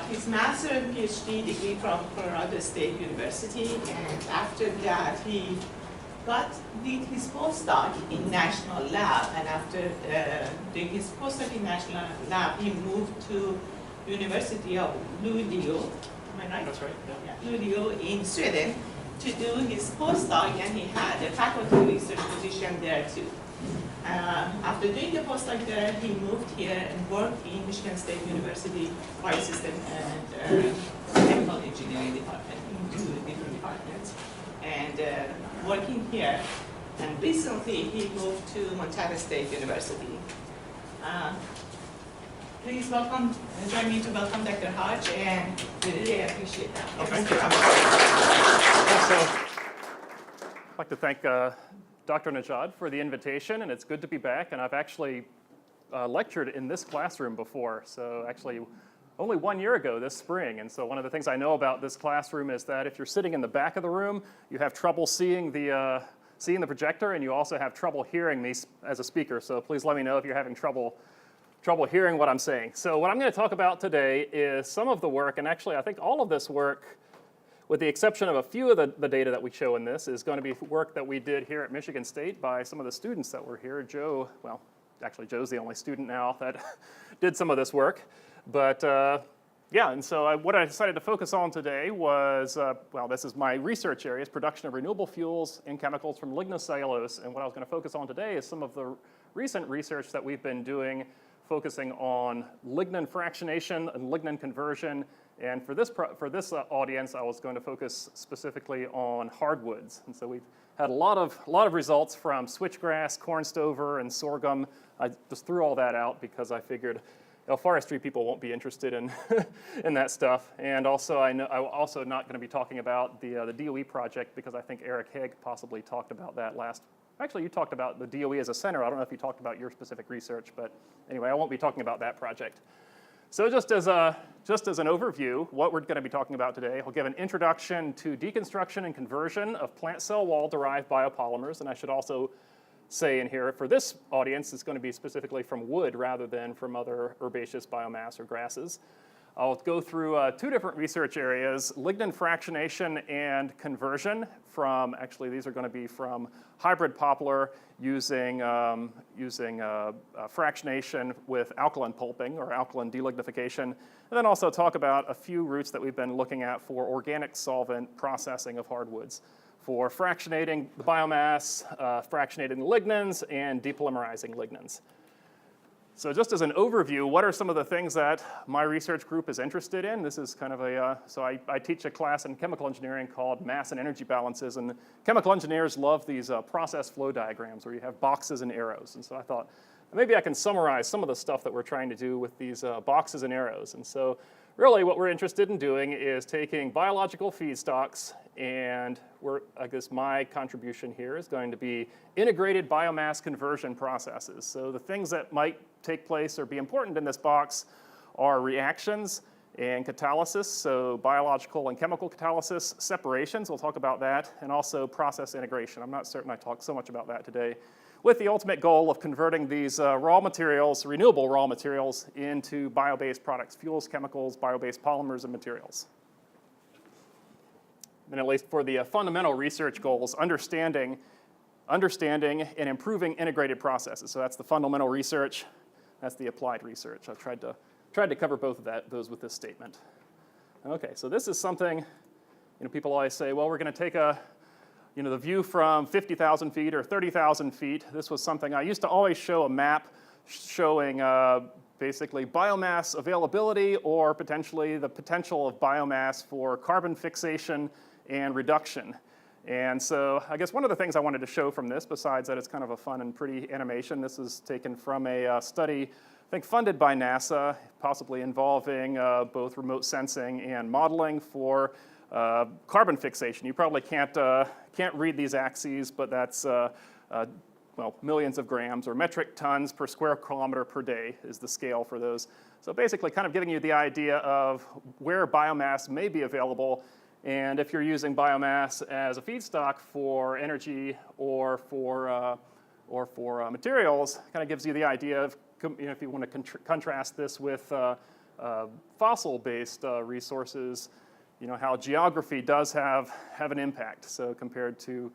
His master and PhD degree from Colorado State University, and after that he did his postdoc in National Lab, and after doing his postdoc in National Lab, he moved to University of Luleå. Am I right? That's right. Yeah. Luleå in Sweden to do his postdoc, and he had a faculty research position there too. After doing the postdoc there, he moved here and worked in Michigan State University Biosystem and Chemical Engineering Department, in two different departments, and working here. And recently, he moved to Montana State University. Please join me to welcome Dr. Hodge, and we really appreciate that. Okay. So, I'd like to thank Dr. Najad for the invitation, and it's good to be back. And I've actually lectured in this classroom before, so actually only 1 year ago this spring. And so one of the things I know about this classroom is that if you're sitting in the back of the room, you have trouble seeing the projector, and you also have trouble hearing me as a speaker. So please let me know if you're having trouble hearing what I'm saying. So what I'm going to talk about today is some of the work, and actually I think all of this work, with the exception of a few of the data that we show in this, is going to be work that we did here at Michigan State by some of the students that were here. Joe, well, actually Joe's the only student now that did some of this work. But yeah, and so what I decided to focus on today was, well, this is my research area, is production of renewable fuels and chemicals from lignocellulose. And what I was going to focus on today is some of the recent research that we've been doing, focusing on lignin fractionation and lignin conversion. And for this audience, I was going to focus specifically on hardwoods. And so we've had a lot of results from switchgrass, corn stover, and sorghum. I just threw all that out because I figured forestry people won't be interested in in that stuff. And also, I'm also not going to be talking about the DOE project because I think Eric Haig possibly talked about that last. Actually, you talked about the DOE as a center. I don't know if you talked about your specific research, but anyway, I won't be talking about that project. So just as an overview, what we're going to be talking about today, I'll give an introduction to deconstruction and conversion of plant cell wall-derived biopolymers. And I should also say in here, for this audience, it's going to be specifically from wood rather than from other herbaceous biomass or grasses. I'll go through two different research areas, lignin fractionation and conversion from, actually these are going to be from hybrid poplar using fractionation with alkaline pulping or alkaline delignification, and then also talk about a few routes that we've been looking at for organic solvent processing of hardwoods, for fractionating the biomass, fractionating the lignins, and depolymerizing lignins. So just as an overview, what are some of the things that my research group is interested in? This is kind of so I teach a class in chemical engineering called mass and energy balances, and chemical engineers love these process flow diagrams where you have boxes and arrows. And so I thought, maybe I can summarize some of the stuff that we're trying to do with these boxes and arrows. And so really what we're interested in doing is taking biological feedstocks, and I guess my contribution here is going to be integrated biomass conversion processes. So the things that might take place or be important in this box are reactions and catalysis, so biological and chemical catalysis, separations, we'll talk about that, and also process integration. I'm not certain I talked so much about that today, with the ultimate goal of converting these raw materials, renewable raw materials, into bio-based products, fuels, chemicals, bio-based polymers, and materials. And at least for the fundamental research goals, understanding and improving integrated processes. So that's the fundamental research, that's the applied research. I've tried to cover both of those with this statement. Okay, so this is something, people always say, well, we're going to take the view from 50,000 feet or 30,000 feet. This was something I used to always show a map showing basically biomass availability or potentially the potential of biomass for carbon fixation and reduction. And so I guess one of the things I wanted to show from this, besides that it's kind of a fun and pretty animation, this is taken from a study, I think funded by NASA, possibly involving both remote sensing and modeling for carbon fixation. You probably can't read these axes, but that's well, millions of grams or metric tons per square kilometer per day is the scale for those. So basically kind of giving you the idea of where biomass may be available, and if you're using biomass as a feedstock for energy or for materials, kind of gives you the idea of, if you want to contrast this with fossil-based resources, how geography does have an impact. So compared to,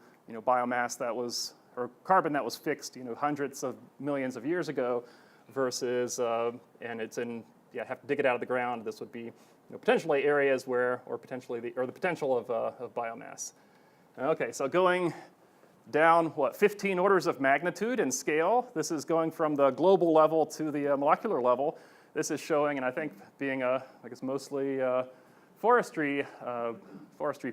biomass that was, or carbon that was fixed, hundreds of millions of years ago versus, and it's in, have to dig it out of the ground. This would be, potentially areas where, or the potential of biomass. Okay, so going down, 15 orders of magnitude in scale. This is going from the global level to the molecular level. This is showing, and I think being, I guess, mostly forestry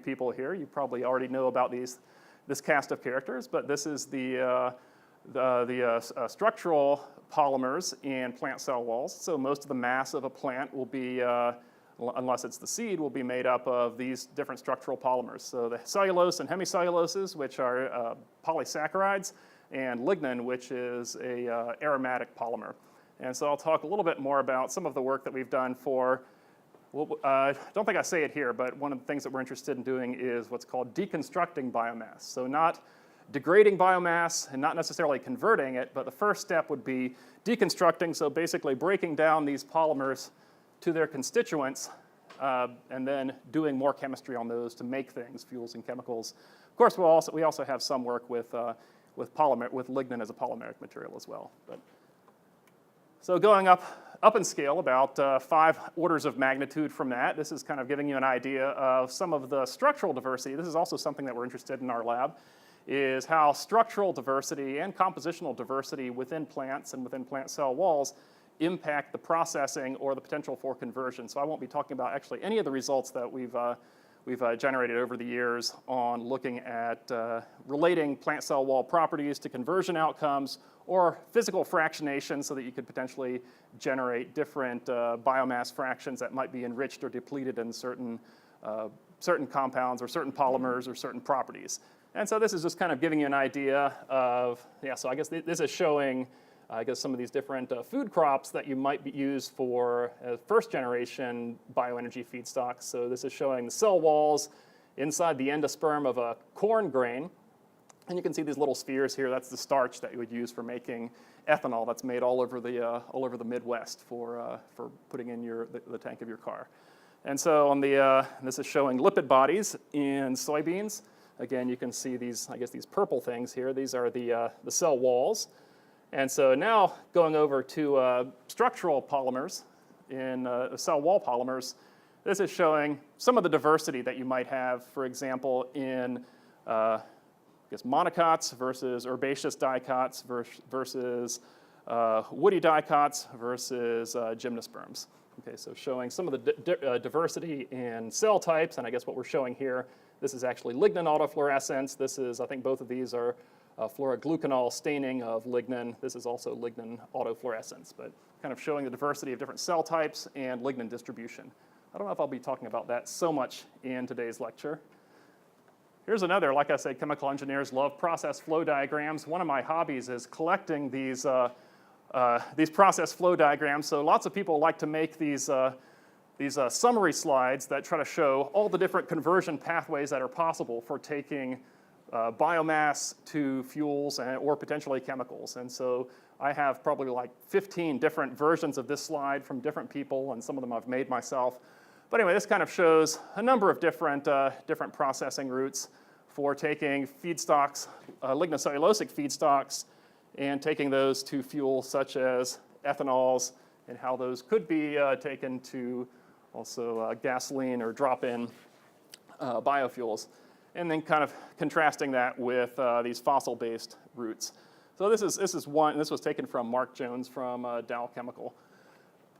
people here, you probably already know about this cast of characters, but this is the structural polymers in plant cell walls. So most of the mass of a plant will be, unless it's the seed, will be made up of these different structural polymers. So the cellulose and hemicelluloses, which are polysaccharides, and lignin, which is a aromatic polymer. And so I'll talk a little bit more about some of the work that we've done for, I don't think I say it here, but one of the things that we're interested in doing is what's called deconstructing biomass. So not degrading biomass and not necessarily converting it, but the first step would be deconstructing, so basically breaking down these polymers to their constituents, and then doing more chemistry on those to make things, fuels and chemicals. Of course, we also have some work with lignin as a polymeric material as well. So going up in scale, about 5 orders of magnitude from that, this is kind of giving you an idea of some of the structural diversity. This is also something that we're interested in our lab, is how structural diversity and compositional diversity within plants and within plant cell walls impact the processing or the potential for conversion. So I won't be talking about actually any of the results that we've generated over the years on looking at relating plant cell wall properties to conversion outcomes or physical fractionation so that you could potentially generate different biomass fractions that might be enriched or depleted in certain compounds or certain polymers or certain properties. And so this is just kind of giving you an idea of, so I guess this is showing some of these different food crops that you might use for first generation bioenergy feedstocks. So this is showing the cell walls inside the endosperm of a corn grain. And you can see these little spheres here. That's the starch that you would use for making ethanol that's made all over the Midwest for putting in the tank of your car. And so on this is showing lipid bodies in soybeans. Again, you can see these purple things here. These are the cell walls. And so now going over to structural polymers in cell wall polymers, this is showing some of the diversity that you might have, for example, in monocots versus herbaceous dicots versus woody dicots versus gymnosperms. Okay, so showing some of the diversity in cell types, and I guess what we're showing here, this is actually lignin autofluorescence. This is, I think both of these are fluoroglucanol staining of lignin. This is also lignin autofluorescence, but kind of showing the diversity of different cell types and lignin distribution. I don't know if I'll be talking about that so much in today's lecture. Here's another, like I said, chemical engineers love process flow diagrams. One of my hobbies is collecting these process flow diagrams. So lots of people like to make these summary slides that try to show all the different conversion pathways that are possible for taking biomass to fuels or potentially chemicals. And so I have probably like 15 different versions of this slide from different people, and some of them I've made myself. But anyway, this kind of shows a number of different processing routes for taking feedstocks, lignocellulosic feedstocks, and taking those to fuels such as ethanols, and how those could be taken to also gasoline or drop-in biofuels. And then kind of contrasting that with these fossil-based routes. So this was taken from Mark Jones from Dow Chemical.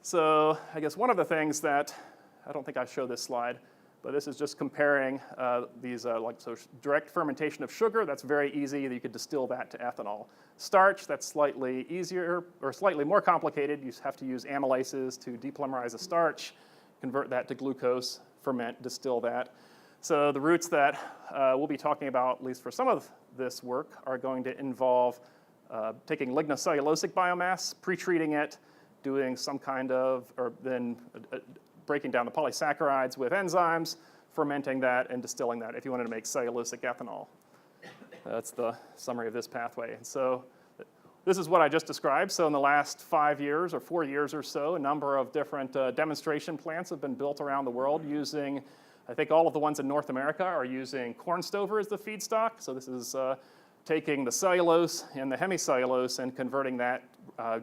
So I guess one of the things that, I don't think I show this slide, but this is just comparing direct fermentation of sugar, that's very easy. You could distill that to ethanol. Starch, that's slightly easier or slightly more complicated. You have to use amylases to depolymerize a starch, convert that to glucose, ferment, distill that. So the routes that we'll be talking about, at least for some of this work, are going to involve taking lignocellulosic biomass, pre-treating it, doing some kind of, or then breaking down the polysaccharides with enzymes, fermenting that, and distilling that if you wanted to make cellulosic ethanol. That's the summary of this pathway. And so this is what I just described. So in the last 5 years or 4 years or so, a number of different demonstration plants have been built around the world using, I think all of the ones in North America are using corn stover as the feedstock. So this is taking the cellulose and the hemicellulose and converting that,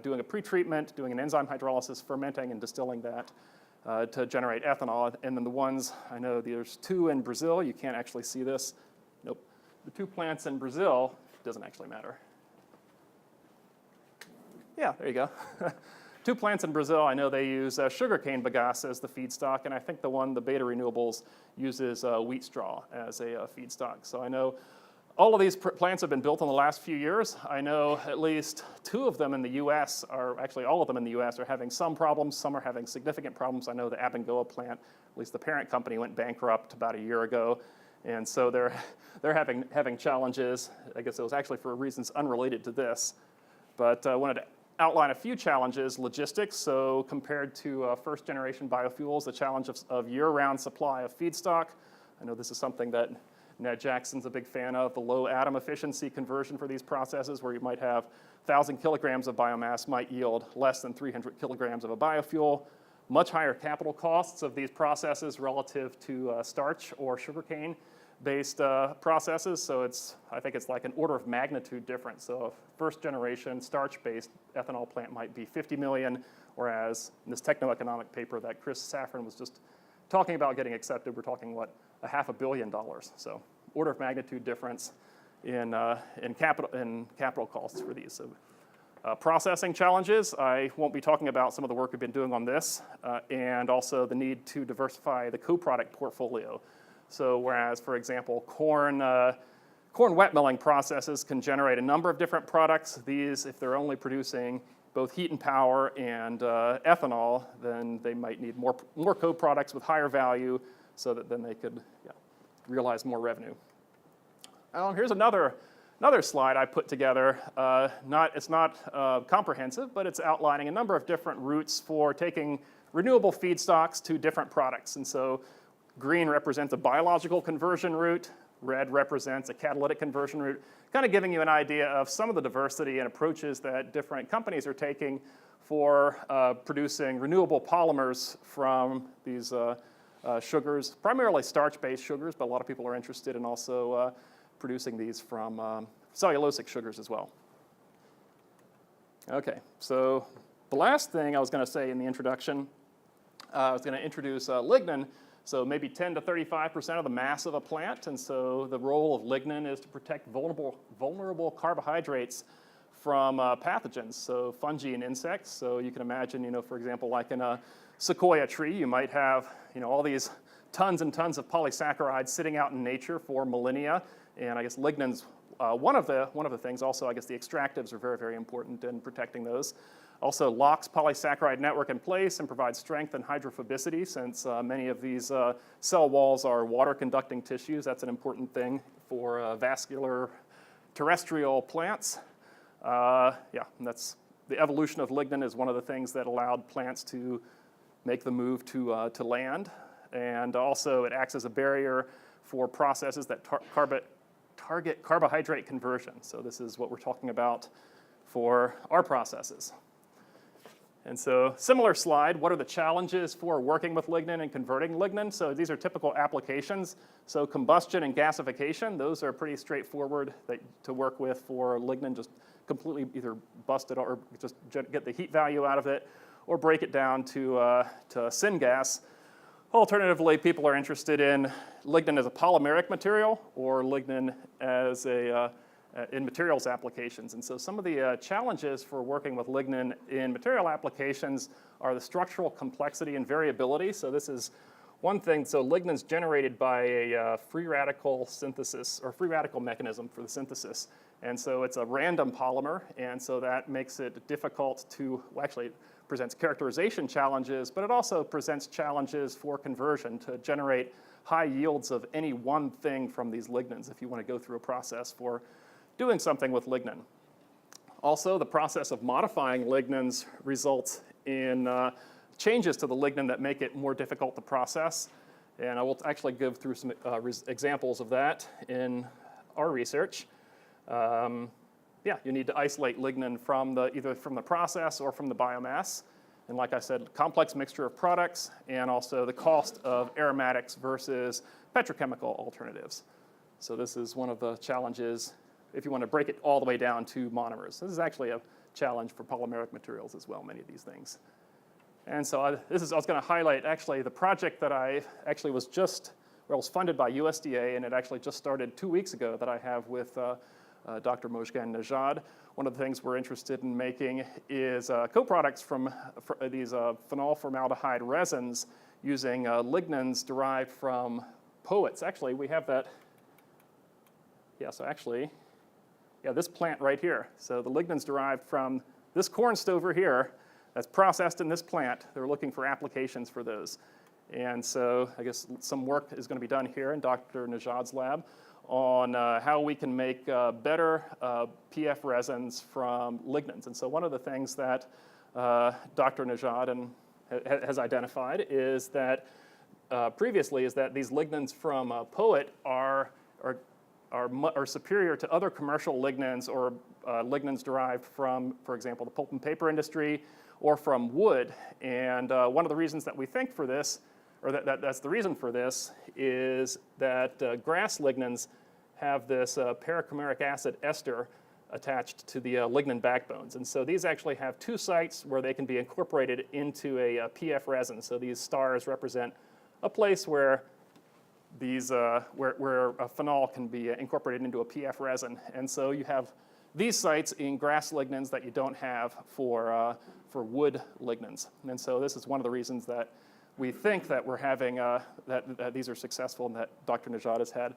doing a pretreatment, doing an enzyme hydrolysis, fermenting and distilling that to generate ethanol. And then the ones, I know there's 2 in Brazil. You can't actually see this. Nope. The 2 plants in Brazil, doesn't actually matter. Yeah, there you go. 2 plants in Brazil, I know they use sugarcane bagasse as the feedstock, and I think the Beta Renewables uses wheat straw as a feedstock. So I know all of these plants have been built in the last few years. I know at least 2 of them in the US actually all of them in the US are having some problems. Some are having significant problems. I know the Abengoa plant, at least the parent company, went bankrupt about a year ago. And so they're having challenges. I guess it was actually for reasons unrelated to this. But I wanted to outline a few challenges. Logistics, so compared to first generation biofuels, the challenge of year-round supply of feedstock. I know this is something that Ned Jackson's a big fan of, the low atom efficiency conversion for these processes, where you might have 1,000 kilograms of biomass might yield less than 300 kilograms of a biofuel. Much higher capital costs of these processes relative to starch or sugarcane based processes, so I think it's like an order of magnitude difference. So a first generation starch-based ethanol plant might be 50 million, whereas in this techno-economic paper that Chris Safran was just talking about getting accepted, we're talking, what, $500 million. So order of magnitude difference in capital costs for these. So processing challenges, I won't be talking about some of the work we've been doing on this, and also the need to diversify the co-product portfolio. So whereas, for example, corn wet milling processes can generate a number of different products, these, if they're only producing both heat and power and ethanol, then they might need more co-products with higher value so that then they could realize more revenue. Here's another slide I put together. It's not comprehensive, but it's outlining a number of different routes for taking renewable feedstocks to different products. And so green represents a biological conversion route. Red represents a catalytic conversion route, kind of giving you an idea of some of the diversity and approaches that different companies are taking for producing renewable polymers from these sugars, primarily starch-based sugars, but a lot of people are interested in also producing these from cellulosic sugars as well. Okay, so the last thing I was going to say in the introduction, I was going to introduce lignin. So maybe 10 to 35% of the mass of a plant, and so the role of lignin is to protect vulnerable carbohydrates from pathogens, so fungi and insects. So you can imagine, for example, like in a sequoia tree, you might have, all these tons and tons of polysaccharides sitting out in nature for millennia, and I guess lignins, one of the things. Also, I guess the extractives are very, very important in protecting those. Also locks polysaccharide network in place and provides strength and hydrophobicity, since many of these cell walls are water-conducting tissues. That's an important thing for vascular terrestrial plants. And that's the evolution of lignin is one of the things that allowed plants to make the move to land. And also it acts as a barrier for processes that target carbohydrate conversion. So this is what we're talking about for our processes. And so similar slide, what are the challenges for working with lignin and converting lignin? So these are typical applications. So combustion and gasification, those are pretty straightforward to work with for lignin, just completely either bust it or just get the heat value out of it or break it down to syngas. Alternatively, people are interested in lignin as a polymeric material or lignin as in materials applications. And so some of the challenges for working with lignin in material applications are the structural complexity and variability. So this is one thing. So lignin's generated by a free radical synthesis or free radical mechanism for the synthesis. And so it's a random polymer, and so that makes it difficult to, actually it presents characterization challenges, but it also presents challenges for conversion to generate high yields of any one thing from these lignins if you want to go through a process for doing something with lignin. Also, the process of modifying lignins results in changes to the lignin that make it more difficult to process. And I will actually go through some examples of that in our research. yeah, you need to isolate lignin from either from the process or from the biomass. And like I said, complex mixture of products and also the cost of aromatics versus petrochemical alternatives. So this is one of the challenges if you want to break it all the way down to monomers. This is actually a challenge for polymeric materials as well, many of these things. And so I was going to highlight actually the project that I actually was funded by USDA, and it actually just started 2 weeks ago, that I have with Dr. Mojgan Nejad. One of the things we're interested in making is co-products from these phenol formaldehyde resins using lignans derived from poets. Actually, we have that. Yeah, so actually, yeah, this plant right here. So the lignans derived from this corn stover here that's processed in this plant. They're looking for applications for those. And so I guess some work is going to be done here in Dr. Nejad's lab on how we can make better PF resins from lignans. And so one of the things that Dr. Nejad has identified is that previously is that these lignans from Poet are superior to other commercial lignans or lignans derived from, for example, the pulp and paper industry or from wood. And one of the reasons that we think for this, or that's the reason for this, is that grass lignans have this parachromic acid ester attached to the lignin backbones. And so these actually have two sites where they can be incorporated into a PF resin. So these stars represent a place where these where a phenol can be incorporated into a PF resin. And so you have these sites in grass lignans that you don't have for wood lignans. And so this is one of the reasons that we think that we're having, that these are successful and that Dr. Nejad has had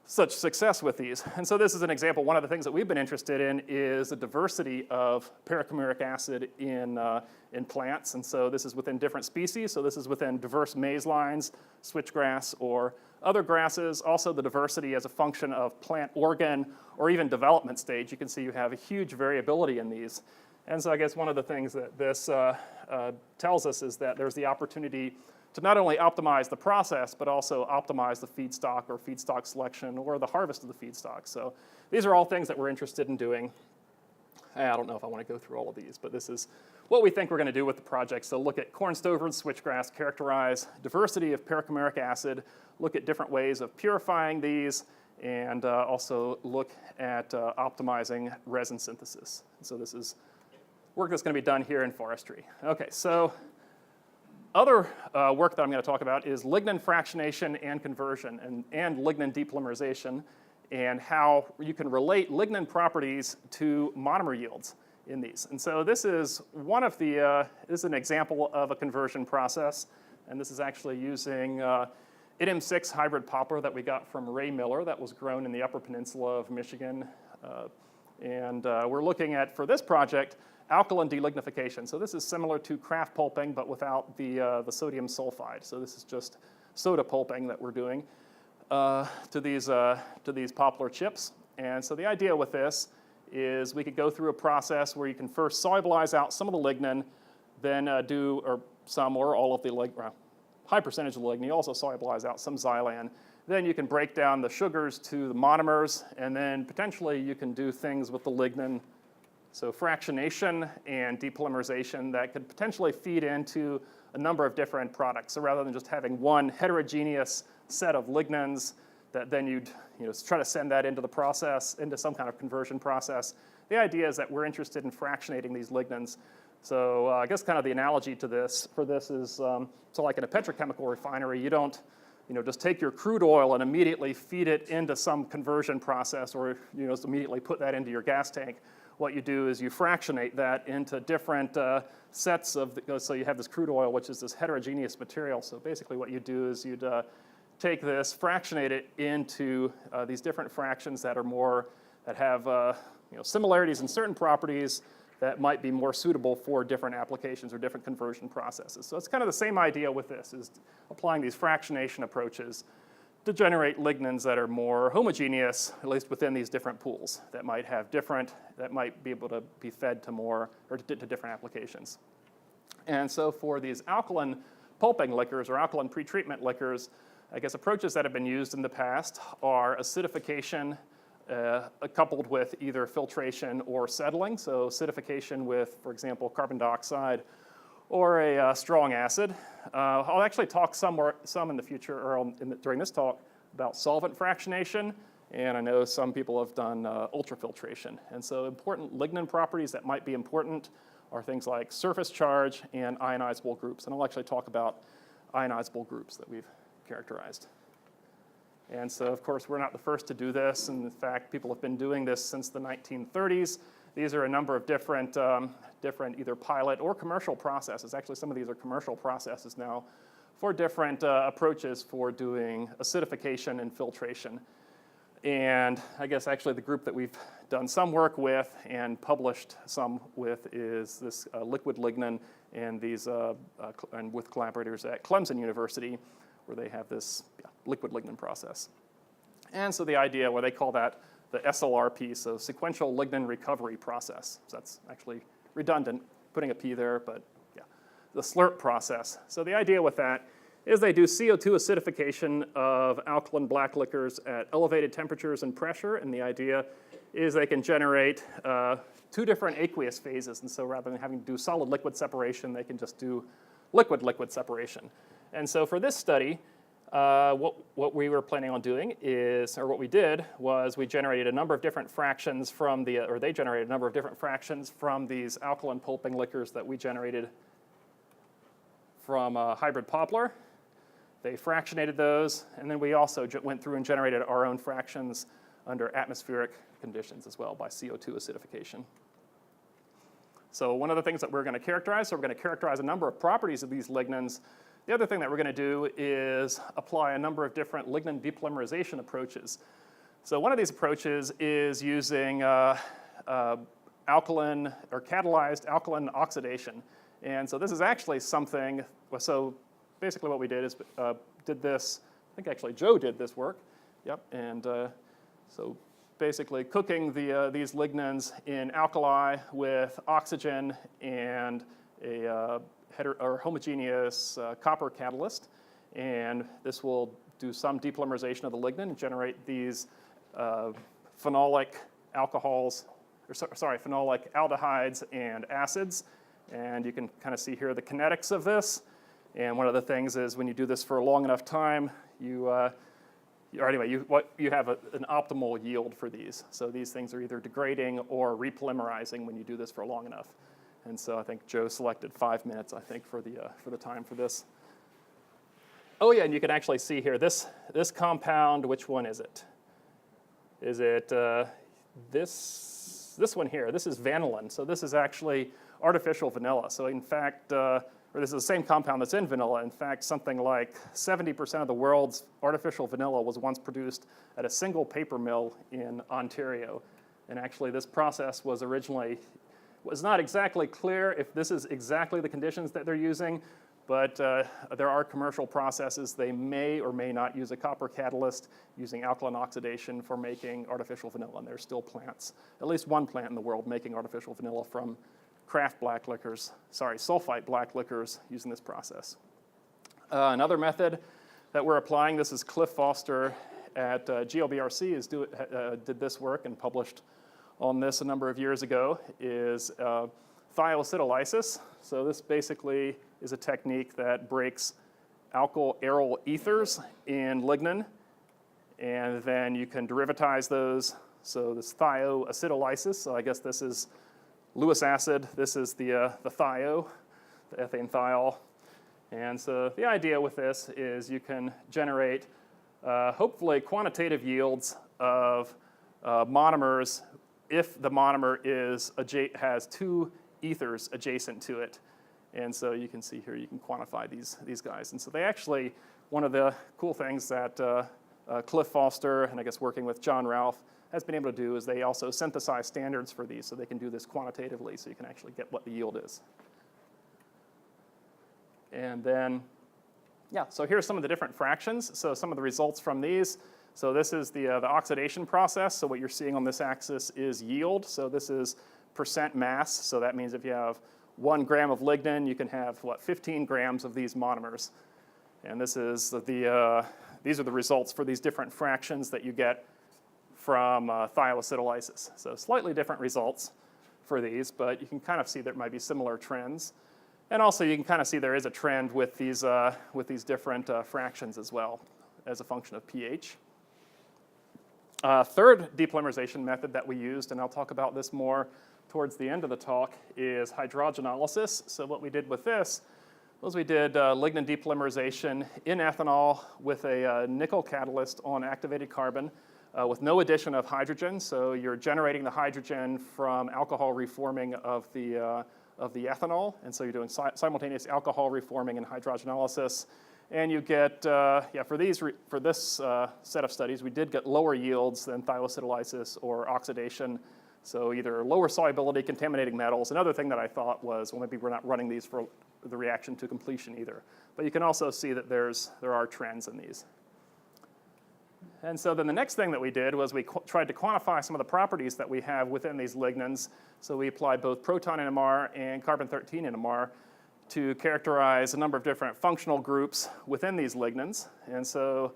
such success with these. And so this is an example. One of the things that we've been interested in is the diversity of parachromic acid in plants. And so this is within different species. So this is within diverse maize lines, switchgrass, or other grasses. Also the diversity as a function of plant organ or even development stage. You can see you have a huge variability in these. And so I guess one of the things that this tells us is that there's the opportunity to not only optimize the process, but also optimize the feedstock or feedstock selection or the harvest of the feedstock. So these are all things that we're interested in doing. I don't know if I want to go through all of these, but this is what we think we're going to do with the project. So look at corn stover and switchgrass, characterize diversity of parachromic acid, look at different ways of purifying these, and also look at optimizing resin synthesis. So this is work that's going to be done here in forestry. Okay, so other work that I'm going to talk about is lignin fractionation and conversion and lignin depolymerization, and how you can relate lignin properties to monomer yields in these. And so this is one of the, this is an example of a conversion process, and this is actually using IDIM-6 hybrid poplar that we got from Ray Miller that was grown in the Upper Peninsula of Michigan. And we're looking at, for this project, alkaline delignification. So this is similar to kraft pulping, but without the sodium sulfide. So this is just soda pulping that we're doing to these poplar chips. And so the idea with this is we could go through a process where you can first solubilize out some of the lignin, then do or some or all of the high percentage of the lignin. You also solubilize out some xylan. Then you can break down the sugars to the monomers, and then potentially you can do things with the lignin. So fractionation and depolymerization that could potentially feed into a number of different products. So rather than just having one heterogeneous set of lignans that then you'd try to send that into the process, into some kind of conversion process. The idea is that we're interested in fractionating these lignans. So I guess kind of the analogy to this, for this is, so like in a petrochemical refinery, you don't just take your crude oil and immediately feed it into some conversion process or just immediately put that into your gas tank. What you do is you fractionate that into different sets of, so you have this crude oil, which is this heterogeneous material. So basically what you do is you'd take this, fractionate it into these different fractions that have similarities in certain properties that might be more suitable for different applications or different conversion processes. So it's kind of the same idea with this, is applying these fractionation approaches to generate lignans that are more homogeneous, at least within these different pools, that might have different, that might be able to be fed to more, or to different applications. And so for these alkaline pulping liquors or alkaline pretreatment liquors, I guess approaches that have been used in the past are acidification coupled with either filtration or settling. So acidification with, for example, carbon dioxide or a strong acid. I'll actually talk some in the future, or during this talk, about solvent fractionation. And I know some people have done ultrafiltration. And so important lignin properties that might be important are things like surface charge and ionizable groups. And I'll actually talk about ionizable groups that we've characterized. And so, of course, we're not the first to do this. And in fact, people have been doing this since the 1930s. These are a number of different either pilot or commercial processes. Actually, some of these are commercial processes now for different approaches for doing acidification and filtration. And I guess actually the group that we've done some work with and published some with is this liquid lignin and these and with collaborators at Clemson University, where they have this liquid lignin process. And so the idea, what they call that the SLRP, so sequential lignin recovery process. So that's actually redundant, putting a P there, but yeah, the slurp process. So the idea with that is they do CO2 acidification of alkaline black liquors at elevated temperatures and pressure, and the idea is they can generate two different aqueous phases, and so rather than having to do solid-liquid separation, they can just do liquid-liquid separation. And so for this study, what we were planning on doing is, or what we did was we generated a number of different fractions from the, or they generated a number of different fractions from these alkaline pulping liquors that we generated from hybrid poplar. They fractionated those, and then we also went through and generated our own fractions under atmospheric conditions as well by CO2 acidification. So one of the things that we're going to characterize, so we're going to characterize a number of properties of these lignins. The other thing that we're going to do is apply a number of different lignin depolymerization approaches. So one of these approaches is using alkaline or catalyzed alkaline oxidation. And so this is actually something, so basically what we did is did this, I think actually Joe did this work, yep, and so basically cooking these lignins in alkali with oxygen and a homogeneous copper catalyst, and this will do some depolymerization of the lignin and generate these phenolic alcohols, or phenolic aldehydes and acids, and you can kind of see here the kinetics of this. And one of the things is when you do this for a long enough time, you have an optimal yield for these. So these things are either degrading or repolymerizing when you do this for long enough. And so I think Joe selected 5 minutes, I think, for the time for this. Oh yeah, and you can actually see here this compound. Which one is it? Is it this one here? This is vanillin. So this is actually artificial vanilla. So in fact, or this is the same compound that's in vanilla. In fact, something like 70% of the world's artificial vanilla was once produced at a single paper mill in Ontario. And actually, this process was not exactly clear if this is exactly the conditions that they're using, but there are commercial processes. They may or may not use a copper catalyst using alkaline oxidation for making artificial vanilla, and there's still plants, at least one plant in the world making artificial vanilla from sulfite black liquors using this process. Another method that we're applying, this is Cliff Foster at GLBRC did this work and published on this a number of years ago, is thioacetylysis. So this basically is a technique that breaks alkyl aryl ethers in lignin, and then you can derivatize those. So this thioacetylysis, so I guess this is Lewis acid, this is the thio, the ethane thiol. And so the idea with this is you can generate hopefully quantitative yields of monomers if the monomer has two ethers adjacent to it. And so you can see here, you can quantify these guys. And so they actually, one of the cool things that Cliff Foster, and I guess working with John Ralph, has been able to do is they also synthesize standards for these, so they can do this quantitatively, so you can actually get what the yield is. And then, yeah, so here's some of the different fractions. So some of the results from these. So this is the oxidation process. So what you're seeing on this axis is yield. So this is percent mass. So that means if you have 1 gram of lignin, you can have, 15 grams of these monomers. And this is these are the results for these different fractions that you get from thioacetylysis. So slightly different results for these, but you can kind of see there might be similar trends. And also you can kind of see there is a trend with these different fractions as well as a function of pH. Third depolymerization method that we used, and I'll talk about this more towards the end of the talk, is hydrogenolysis. So what we did with this was we did lignin depolymerization in ethanol with a nickel catalyst on activated carbon with no addition of hydrogen. So you're generating the hydrogen from alcohol reforming of the ethanol, and so you're doing simultaneous alcohol reforming and hydrogenolysis. And you get, for this set of studies, we did get lower yields than thioacetylysis or oxidation. So either lower solubility, contaminating metals. Another thing that I thought was, well, maybe we're not running these for the reaction to completion either. But you can also see that there are trends in these. And so then the next thing that we did was we tried to quantify some of the properties that we have within these lignins. So we applied both proton NMR and carbon-13 NMR to characterize a number of different functional groups within these lignins. And so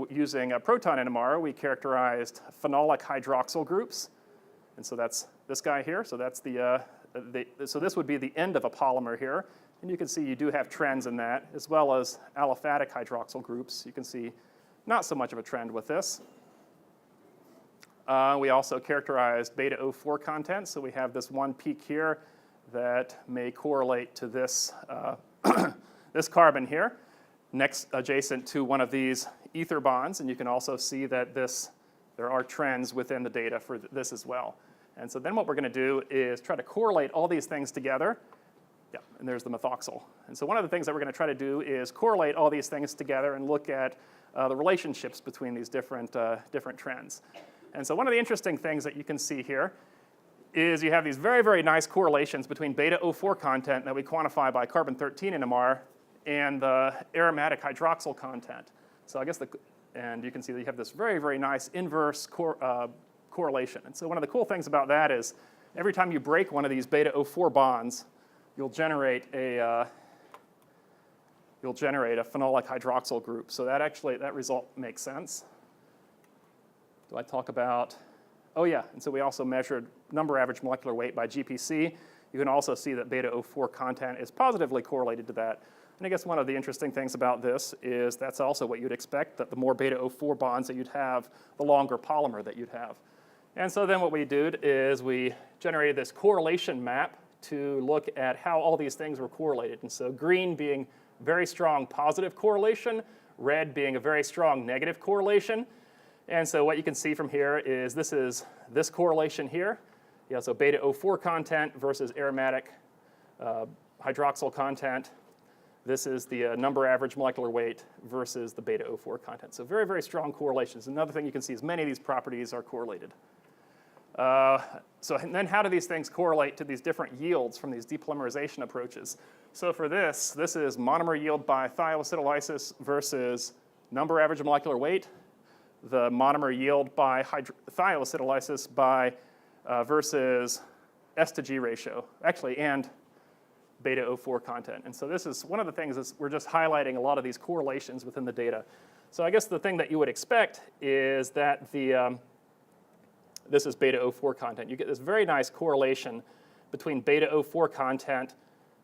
using a proton NMR, we characterized phenolic hydroxyl groups. And so that's this guy here. So that's so this would be the end of a polymer here. And you can see you do have trends in that, as well as aliphatic hydroxyl groups. You can see not so much of a trend with this. We also characterized beta O4 content. So we have this one peak here that may correlate to this, this carbon here, next adjacent to one of these ether bonds. And you can also see that there are trends within the data for this as well. And so then what we're going to do is try to correlate all these things together. Yeah, and there's the methoxyl. And so one of the things that we're going to try to do is correlate all these things together and look at the relationships between these different trends. And so one of the interesting things that you can see here is you have these very, very nice correlations between beta O4 content that we quantify by carbon-13 NMR and the aromatic hydroxyl content. So I guess and you can see that you have this very, very nice inverse correlation. And so one of the cool things about that is every time you break one of these beta O4 bonds, you'll generate a phenolic hydroxyl group. So that result makes sense. Do I talk about? Oh yeah, and so we also measured number average molecular weight by GPC. You can also see that beta O4 content is positively correlated to that. And I guess one of the interesting things about this is that's also what you'd expect, that the more beta O4 bonds that you'd have, the longer polymer that you'd have. And so then what we did is we generated this correlation map to look at how all these things were correlated. And so green being very strong positive correlation, red being a very strong negative correlation. And so what you can see from here is this correlation here. Yeah, so beta O4 content versus aromatic hydroxyl content. This is the number average molecular weight versus the beta O4 content. So very, very strong correlations. Another thing you can see is many of these properties are correlated. And then how do these things correlate to these different yields from these depolymerization approaches? So for this is monomer yield by thioacetylysis versus number average molecular weight, the monomer yield by thioacetylysis versus S to G ratio, actually, and beta O4 content. And so this is one of the things is we're just highlighting a lot of these correlations within the data. So I guess the thing that you would expect is that this is beta O4 content. You get this very nice correlation between beta O4 content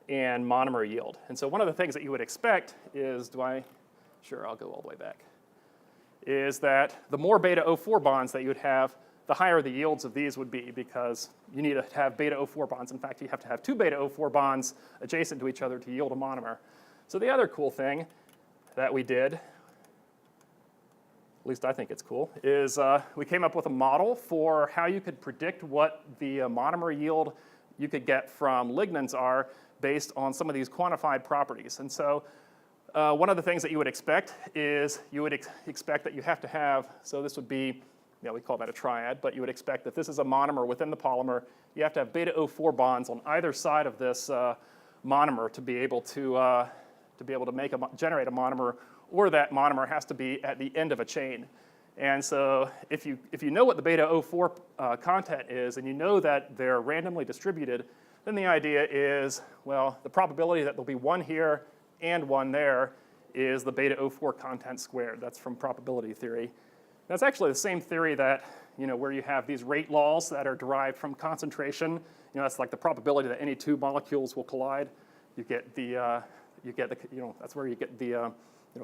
and monomer yield. And so one of the things that you would expect is, sure, I'll go all the way back, is that the more beta O4 bonds that you would have, the higher the yields of these would be, because you need to have beta O4 bonds. In fact, you have to have two beta O4 bonds adjacent to each other to yield a monomer. So the other cool thing that we did, at least I think it's cool, is we came up with a model for how you could predict what the monomer yield you could get from lignans are based on some of these quantified properties. And so one of the things that you would expect is you would expect that you have to have, so this would be, we call that a triad, but you would expect that this is a monomer within the polymer. You have to have beta O4 bonds on either side of this monomer to be able to generate a monomer, or that monomer has to be at the end of a chain. And so if you know what the beta O4 content is, and you know that they're randomly distributed, then the idea is, well, the probability that there'll be one here and one there is the beta O4 content squared. That's from probability theory. That's actually the same theory that, where you have these rate laws that are derived from concentration. That's like the probability that any two molecules will collide. You get the, that's where you get the,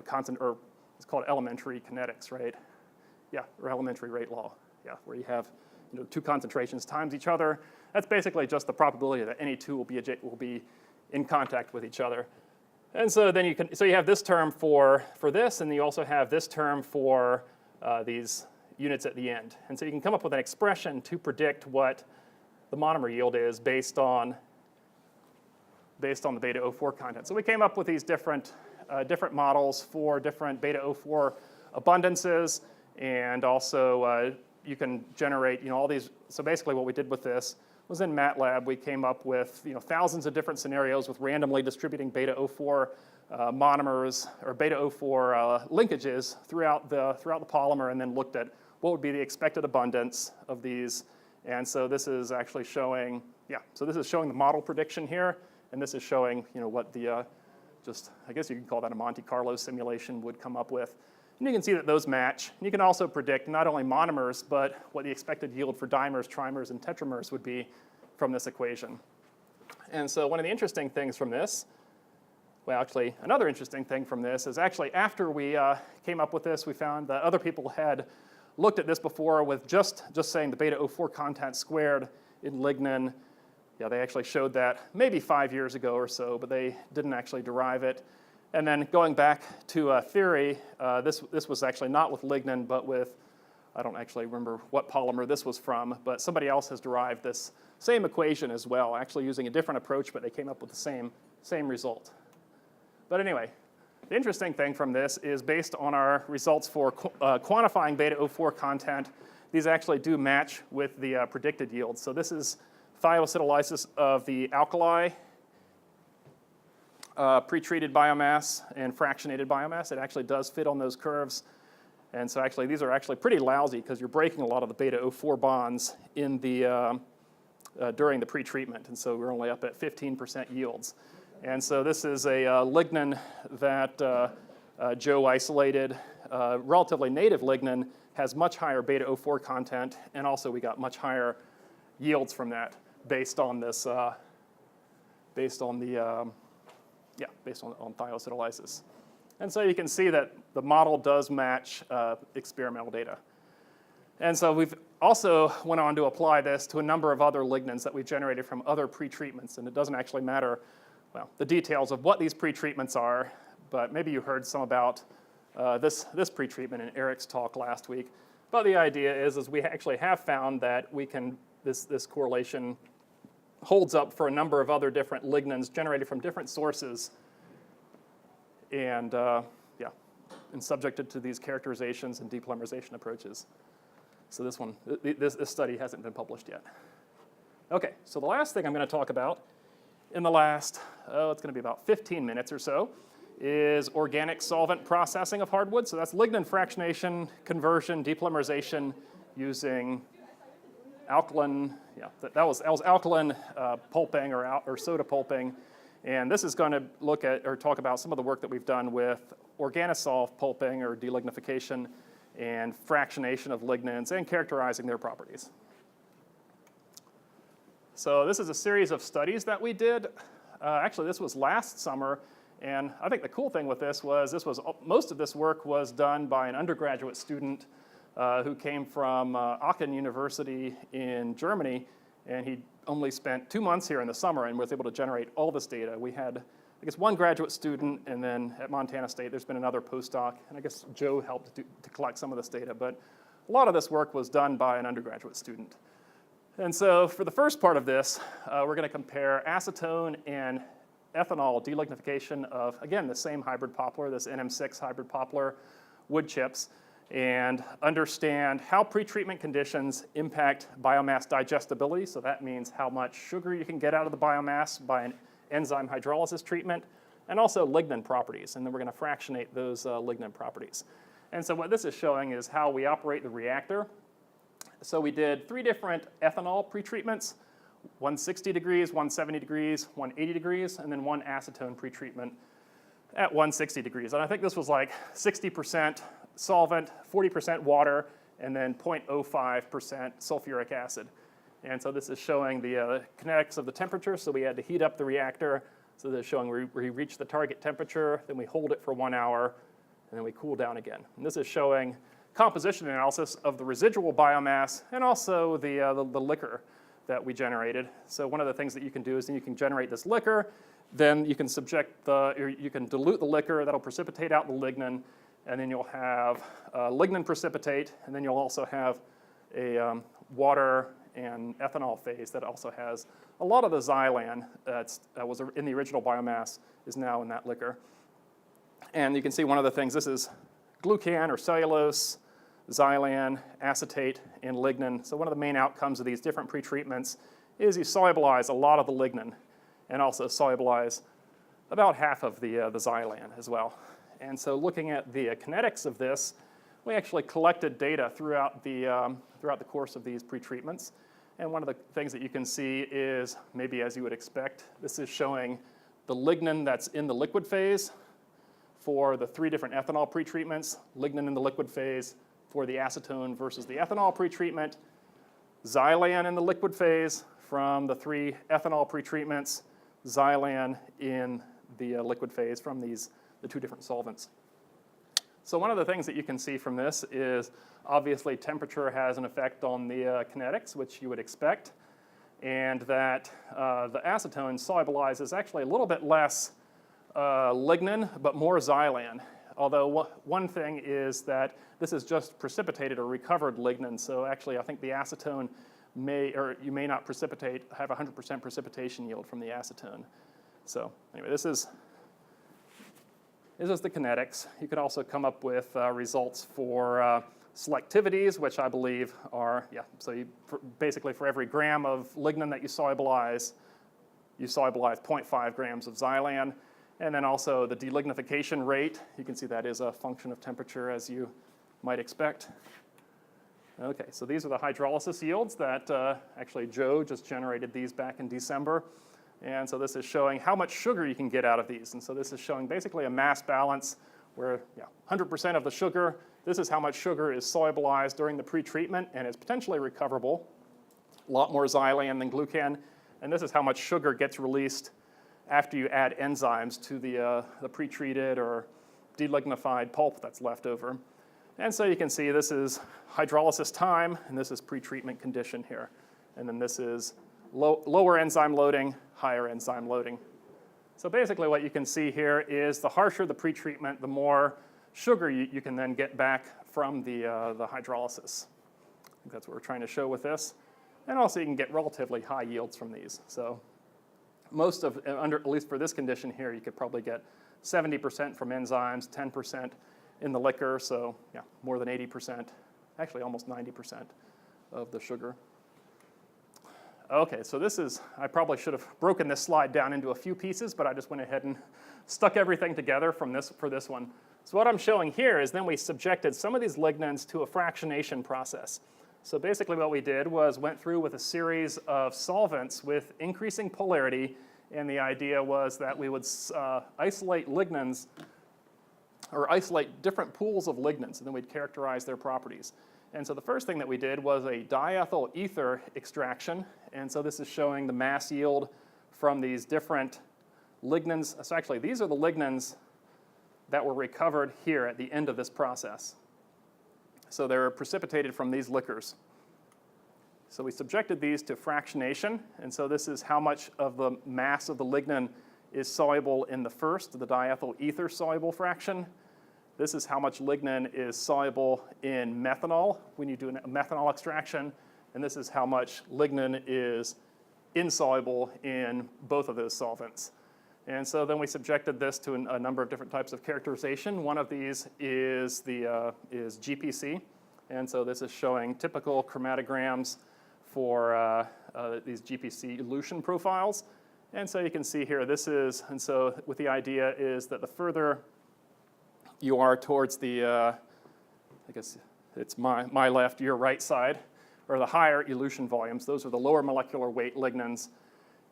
constant, or it's called elementary kinetics, right? Yeah, or elementary rate law. Yeah, where you have, two concentrations times each other. That's basically just the probability that any two will be in contact with each other. And so then you have this term for this, and you also have this term for these units at the end. And so you can come up with an expression to predict what the monomer yield is based on the beta O4 content. So we came up with these different models for different beta O4 abundances, and also you can generate all these. So basically what we did with this was in MATLAB, we came up with thousands of different scenarios with randomly distributing beta O4 monomers or beta O4 linkages throughout the polymer, and then looked at what would be the expected abundance of these. And so this is actually showing, so this is showing the model prediction here, and this is showing what the I guess you can call that a Monte Carlo simulation would come up with. And you can see that those match. And you can also predict not only monomers, but what the expected yield for dimers, trimers, and tetramers would be from this equation. And so one of the interesting things from this, well, actually, another interesting thing from this is actually after we came up with this, we found that other people had looked at this before with just saying the beta O4 content squared in lignin. Yeah, they actually showed that maybe 5 years ago or so, but they didn't actually derive it. And then going back to theory, this was actually not with lignin, but with, I don't actually remember what polymer this was from, but somebody else has derived this same equation as well, actually using a different approach, but they came up with the same result. But anyway, the interesting thing from this is based on our results for quantifying beta O4 content, these actually do match with the predicted yields. So this is thioacetylysis of the alkali, pre-treated biomass and fractionated biomass. It actually does fit on those curves. And so actually these are actually pretty lousy because you're breaking a lot of the beta O4 bonds in the, during the pre-treatment. And so we're only up at 15% yields. And so this is a lignin that Joe isolated. Relatively native lignin has much higher beta O4 content, and also we got much higher yields from that based on this, based on thioacetylysis. And so you can see that the model does match experimental data. And so we've also went on to apply this to a number of other lignins that we've generated from other pretreatments, and it doesn't actually matter, well, the details of what these pretreatments are, but maybe you heard some about this pretreatment in Eric's talk last week. But the idea is we actually have found that we can, this correlation holds up for a number of other different lignins generated from different sources, and and subjected to these characterizations and depolymerization approaches. So this study hasn't been published yet. Okay, so the last thing I'm going to talk about in the last, it's going to be about 15 minutes or so, is organic solvent processing of hardwood. So that's lignin fractionation, conversion, depolymerization using alkaline, that was alkaline pulping or soda pulping. And this is going to look at or talk about some of the work that we've done with organosolv pulping or delignification and fractionation of lignins and characterizing their properties. So this is a series of studies that we did. Actually, this was last summer, and I think the cool thing with this was most of this work was done by an undergraduate student who came from Aachen University in Germany, and he only spent 2 months here in the summer and was able to generate all this data. We had, I guess, one graduate student, and then at Montana State, there's been another postdoc, and I guess Joe helped to collect some of this data, but a lot of this work was done by an undergraduate student. And so for the first part of this, we're going to compare acetone and ethanol delignification of, again, the same hybrid poplar, this NM6 hybrid poplar wood chips, and understand how pretreatment conditions impact biomass digestibility. So that means how much sugar you can get out of the biomass by an enzyme hydrolysis treatment, and also lignin properties. And then we're going to fractionate those lignin properties. And so what this is showing is how we operate the reactor. So we did 3 different ethanol pretreatments, 160 degrees, 170 degrees, 180 degrees, and then 1 acetone pretreatment at 160 degrees. And I think this was like 60% solvent, 40% water, and then 0.05% sulfuric acid. And so this is showing the kinetics of the temperature. So we had to heat up the reactor. So this is showing we reach the target temperature, then we hold it for 1 hour, and then we cool down again. And this is showing composition analysis of the residual biomass and also the liquor that we generated. So one of the things that you can do is you can generate this liquor, then you can you can dilute the liquor, that'll precipitate out the lignin, and then you'll have lignin precipitate, and then you'll also have a water and ethanol phase that also has a lot of the xylan that was in the original biomass is now in that liquor. And you can see one of the things, this is glucan or cellulose, xylan, acetate, and lignin. So one of the main outcomes of these different pretreatments is you solubilize a lot of the lignin and also solubilize about half of the xylan as well. And so looking at the kinetics of this, we actually collected data throughout the course of these pretreatments. And one of the things that you can see is, maybe as you would expect, this is showing the lignin that's in the liquid phase for the 3 different ethanol pretreatments, lignin in the liquid phase for the acetone versus the ethanol pretreatment, xylan in the liquid phase from the 3 ethanol pretreatments, xylan in the liquid phase from the 2 different solvents. So one of the things that you can see from this is obviously temperature has an effect on the kinetics, which you would expect, and that the acetone solubilizes actually a little bit less lignin, but more xylan. Although one thing is that this is just precipitated or recovered lignin, so actually I think the acetone you may not have 100% precipitation yield from the acetone. So anyway, this is the kinetics. You could also come up with results for selectivities, which I believe are, so basically for every gram of lignin that you solubilize 0.5 grams of xylan. And then also the delignification rate. You can see that is a function of temperature, as you might expect. Okay, so these are the hydrolysis yields that actually Joe just generated these back in December. And so this is showing how much sugar you can get out of these. And so this is showing basically a mass balance where 100% of the sugar, this is how much sugar is solubilized during the pretreatment and is potentially recoverable. A lot more xylan than glucan. And this is how much sugar gets released after you add enzymes to the pretreated or delignified pulp that's left over. And so you can see this is hydrolysis time, and this is pretreatment condition here. And then this is lower enzyme loading, higher enzyme loading. So basically what you can see here is the harsher the pretreatment, the more sugar you can then get back from the hydrolysis. I think that's what we're trying to show with this. And also you can get relatively high yields from these. So most of, at least for this condition here, you could probably get 70% from enzymes, 10% in the liquor, so more than 80%, actually almost 90% of the sugar. Okay, so this is, I probably should have broken this slide down into a few pieces, but I just went ahead and stuck everything together for this one. So what I'm showing here is then we subjected some of these lignins to a fractionation process. So basically what we did was went through with a series of solvents with increasing polarity, and the idea was that we would isolate lignins, or isolate different pools of lignins, and then we'd characterize their properties. And so the first thing that we did was a diethyl ether extraction, and so this is showing the mass yield from these different lignins. So actually, these are the lignins that were recovered here at the end of this process. So they were precipitated from these liquors. So we subjected these to fractionation, and so this is how much of the mass of the lignin is soluble in the first, the diethyl ether soluble fraction. This is how much lignin is soluble in methanol when you do a methanol extraction, and this is how much lignin is insoluble in both of those solvents. And so then we subjected this to a number of different types of characterization. One of these is GPC, and so this is showing typical chromatograms for these GPC elution profiles. And so you can see here, this is, and so with the idea is that the further you are towards the, I guess it's my left, your right side, or the higher elution volumes, those are the lower molecular weight lignins,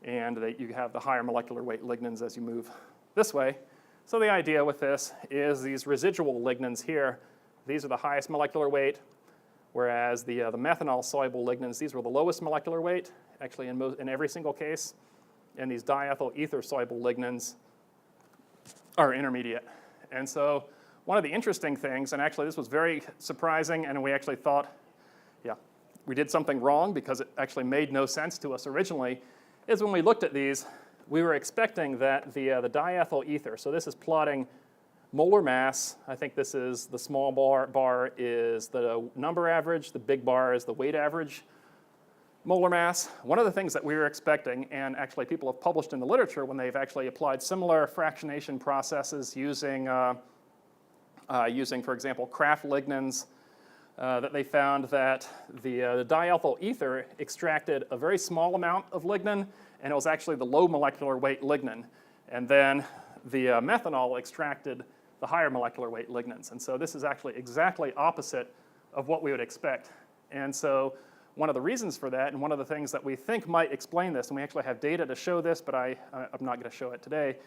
and you have the higher molecular weight lignins as you move this way. So the idea with this is these residual lignins here these are the highest molecular weight, whereas the methanol-soluble lignans, these were the lowest molecular weight, actually in every single case. And these diethyl ether-soluble lignans are intermediate. And so one of the interesting things, and actually this was very surprising, and we actually thought, yeah, we did something wrong because it actually made no sense to us originally, is when we looked at these, we were expecting that the diethyl ether, so this is plotting molar mass. I think this is the small bar is the number average, the big bar is the weight average molar mass. One of the things that we were expecting, and actually people have published in the literature when they've actually applied similar fractionation processes using, for example, Kraft lignans, that they found that the diethyl ether extracted a very small amount of lignin, and it was actually the low molecular weight lignin. And then the methanol extracted the higher molecular weight lignans. And so this is actually exactly opposite of what we would expect. And so one of the reasons for that, and one of the things that we think might explain this, and we actually have data to show this, but I'm not going to show it today,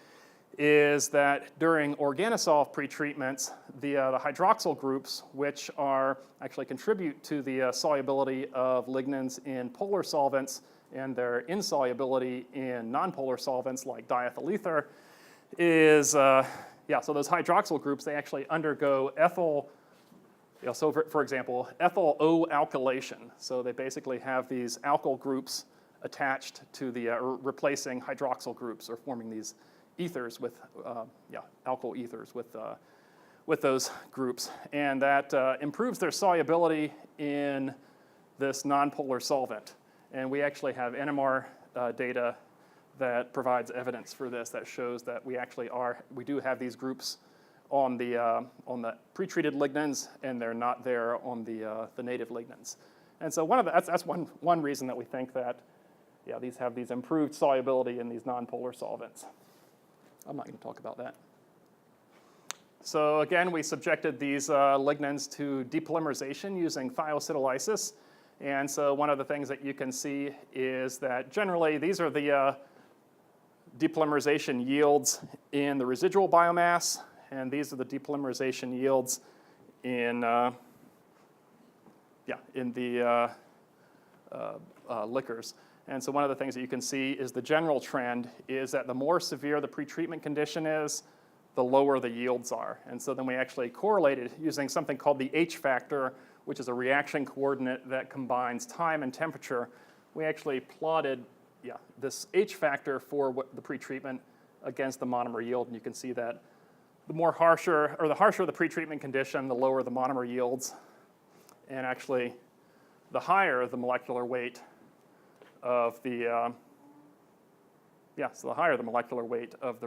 is that during organosolv pretreatments, the hydroxyl groups, which actually contribute to the solubility of lignans in polar solvents and their insolubility in nonpolar solvents like diethyl ether, so those hydroxyl groups, they actually undergo ethyl, so for example, ethyl O alkylation. So they basically have these alkyl groups attached to the, replacing hydroxyl groups or forming these ethers with, alkyl ethers with those groups. And that improves their solubility in this nonpolar solvent. And we actually have NMR data that provides evidence for this, that shows that we do have these groups on the pretreated lignans, and they're not there on the native lignans. And so that's one reason that we think that, these have these improved solubility in these nonpolar solvents. I'm not going to talk about that. So again, we subjected these lignans to depolymerization using thioacetylysis. And so one of the things that you can see is that generally these are the depolymerization yields in the residual biomass, and these are the depolymerization yields in the liquors. And so one of the things that you can see is the general trend is that the more severe the pretreatment condition is, the lower the yields are. And so then we actually correlated using something called the H factor, which is a reaction coordinate that combines time and temperature. We actually plotted this H factor for the pretreatment against the monomer yield, and you can see that the harsher the pretreatment condition, the lower the monomer yields, and actually the higher the molecular weight of the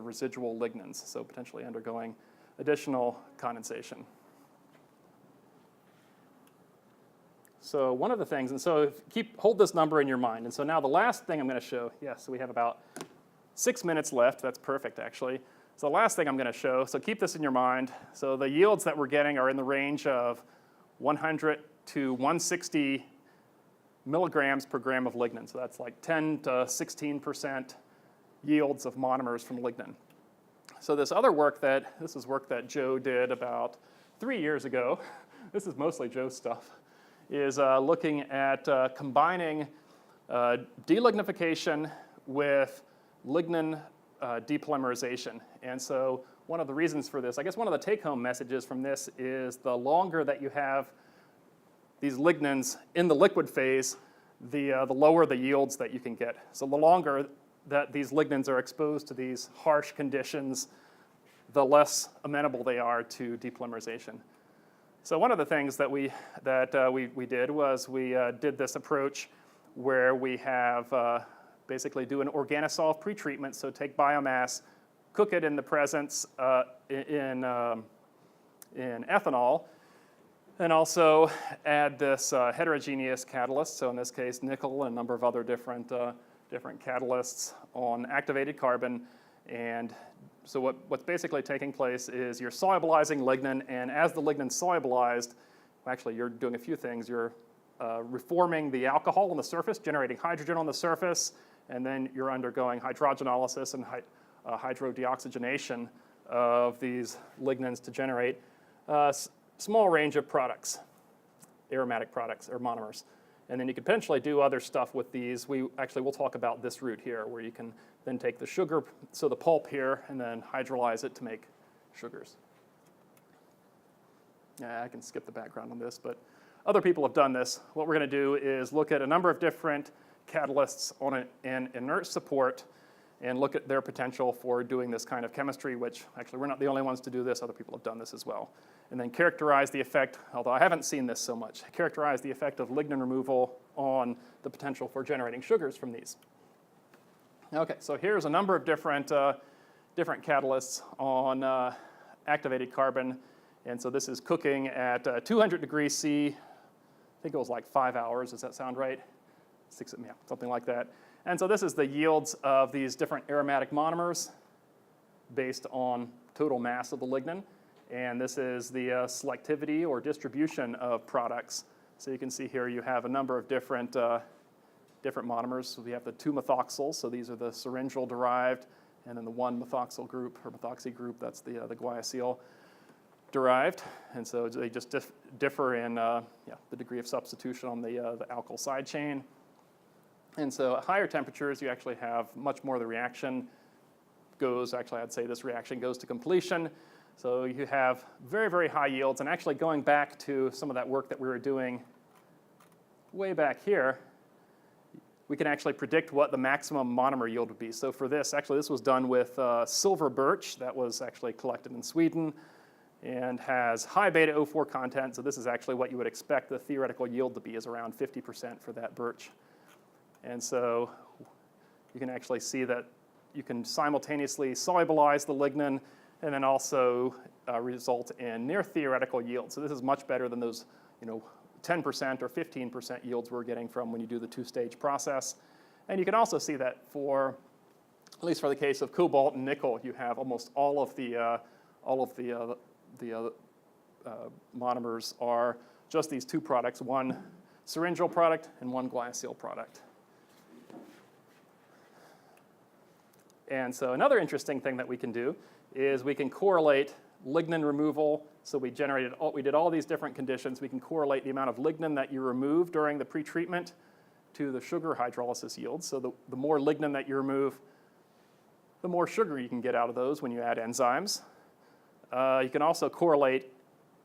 residual lignans, so potentially undergoing additional condensation. So one of the things, and so hold this number in your mind. And so now the last thing I'm going to show, so we have about 6 minutes left. That's perfect, actually. So the last thing I'm going to show, so keep this in your mind. So the yields that we're getting are in the range of 100 to 160 milligrams per gram of lignin. So that's like 10 to 16% yields of monomers from lignin. So this is work that Joe did about 3 years ago. This is mostly Joe's stuff. Is looking at combining delignification with lignin depolymerization. And so one of the reasons for this, I guess one of the take-home messages from this is the longer that you have these lignins in the liquid phase, the lower the yields that you can get. So the longer that these lignins are exposed to these harsh conditions, the less amenable they are to depolymerization. So one of the things that we did was we did this approach where we have basically do an organosolv pretreatment. So take biomass, cook it in the presence in ethanol, and also add this heterogeneous catalyst. So in this case, nickel and a number of other different catalysts on activated carbon. And so what's basically taking place is you're solubilizing lignin, and as the lignin's solubilized, actually you're doing a few things. You're reforming the alcohol on the surface, generating hydrogen on the surface, and then you're undergoing hydrogenolysis and hydrodeoxygenation of these lignins to generate small range of products, aromatic products or monomers. And then you could potentially do other stuff with these. We'll talk about this route here, where you can then take the sugar, so the pulp here, and then hydrolyze it to make sugars. Yeah, I can skip the background on this, but other people have done this. What we're going to do is look at a number of different catalysts on an inert support and look at their potential for doing this kind of chemistry, which actually we're not the only ones to do this. Other people have done this as well. And then characterize the effect, although I haven't seen this so much, characterize the effect of lignin removal on the potential for generating sugars from these. Okay, so here's a number of different catalysts on activated carbon. And so this is cooking at 200 degrees C. I think it was like 5 hours. Does that sound right? Yeah, something like that. And so this is the yields of these different aromatic monomers based on total mass of the lignin. And this is the selectivity or distribution of products. So you can see here you have a number of different monomers. So we have the 2-methoxyl, so these are the syringeal derived, and then the 1-methoxyl group or methoxy group, that's the guaiacyl derived. And so they just differ in the degree of substitution on the alkyl side chain. And so at higher temperatures, you actually have much more of the reaction I'd say this reaction goes to completion. So you have very, very high yields. And actually going back to some of that work that we were doing way back here, we can actually predict what the maximum monomer yield would be. So for this, actually this was done with silver birch that was actually collected in Sweden and has high beta O4 content. So this is actually what you would expect the theoretical yield to be, is around 50% for that birch. And so you can actually see that you can simultaneously solubilize the lignin and then also result in near theoretical yield. So this is much better than those 10% or 15% yields we're getting from when you do the 2-stage process. And you can also see that for, at least for the case of cobalt and nickel, you have almost all of the monomers are just these 2 products, one syringeal product and one guaiacyl product. And so another interesting thing that we can do is we can correlate lignin removal. So we did all these different conditions. We can correlate the amount of lignin that you remove during the pretreatment to the sugar hydrolysis yields. So the more lignin that you remove, the more sugar you can get out of those when you add enzymes. You can also correlate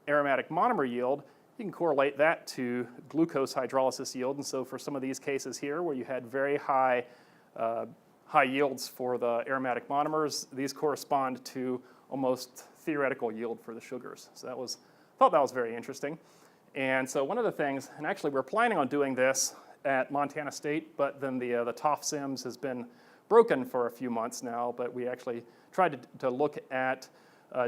aromatic monomer yield. You can correlate that to glucose hydrolysis yield. And so for some of these cases here where you had very high yields for the aromatic monomers, these correspond to almost theoretical yield for the sugars. So thought that was very interesting. And so one of the things, and actually we're planning on doing this at Montana State, but then the TOF SIMS has been broken for a few months now, but we actually tried to look at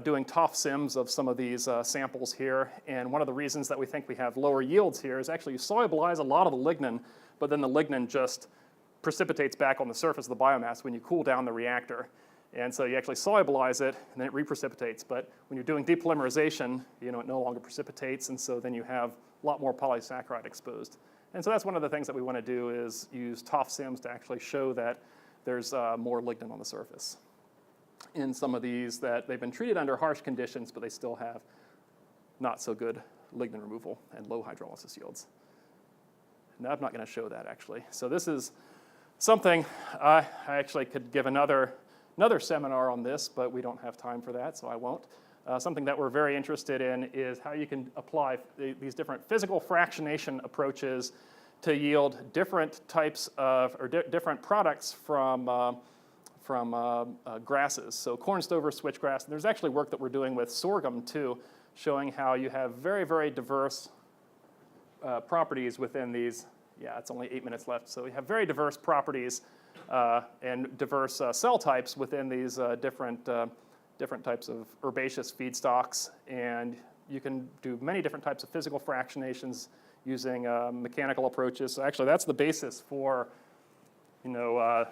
doing TOF SIMS of some of these samples here. And one of the reasons that we think we have lower yields here is actually you solubilize a lot of the lignin, but then the lignin just precipitates back on the surface of the biomass when you cool down the reactor. And so you actually solubilize it, and then it reprecipitates. But when you're doing depolymerization, it no longer precipitates, and so then you have a lot more polysaccharide exposed. And so that's one of the things that we want to do, is use TOF SIMS to actually show that there's more lignin on the surface in some of these that they've been treated under harsh conditions, but they still have not so good lignin removal and low hydrolysis yields. Now I'm not going to show that, actually. So this is something I actually could give another seminar on this, but we don't have time for that, so I won't. Something that we're very interested in is how you can apply these different physical fractionation approaches to yield different types of, or different products from grasses. So corn stover, switchgrass. And there's actually work that we're doing with sorghum too, showing how you have very, very diverse properties within these. Yeah, it's only 8 minutes left. So we have very diverse properties and diverse cell types within these different types of herbaceous feedstocks. And you can do many different types of physical fractionations using mechanical approaches. So actually that's the basis for the